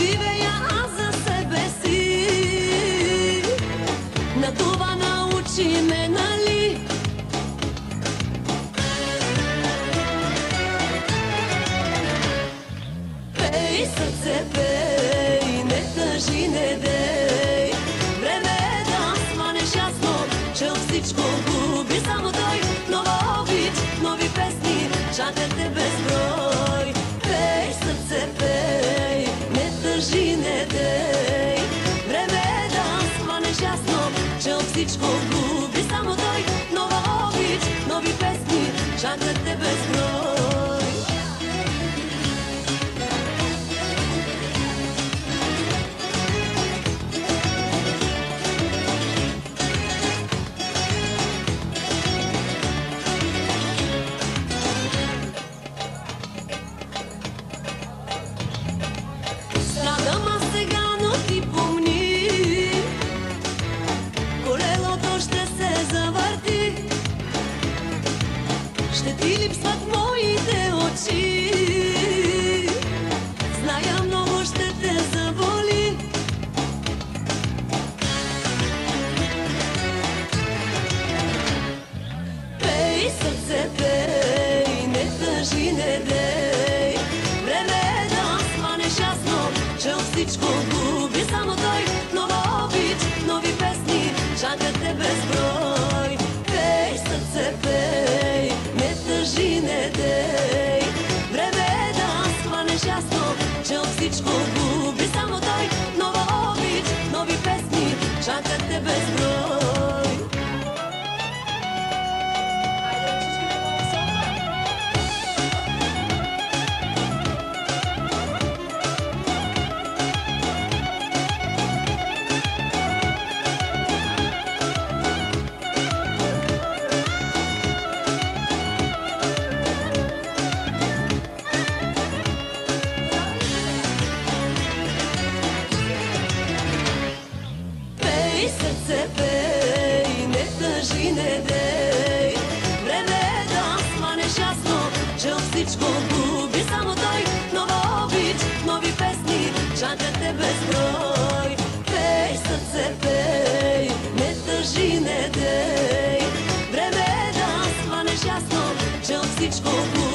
живея аз за себе си. На това научи ме, нали? Пей, сърце, пей, не тъжи, не дей. Време е да сванеш ясно, че всичко губи само той. Нова обич, нови песни, чакат те безброй. Пей, сърце, пей, не тъжи, не дей. Време е да сванеш ясно, че от всичко губи само той. Нова обич, нови песни, чакат те безброй. Страдам аз сега, но ти помни, колелото ще се завърти. Ще ти липсват моите очи. Зная, много ще те заболи. Пей, сърце, пей, не тъжи, не дей. Време е да сванеш ясно, че от всичко губи само той. Нова обич, нови песни, чакат те безброй. Пей, сърце, пей, не тъжи, не дей. Време е да сванеш ясно, че от всичко губи само той. Нова обич, нови песни, чакат те безброй. Пей, сърце, пей, не тъжи, не дей. Време е да сванеш ясно, че от всичко губи само той. Нова обич, нови песни, чакат те безброй. Пей, сърце, пей, не тъжи, не дей. Време е да сванеш ясно, че от всичко губи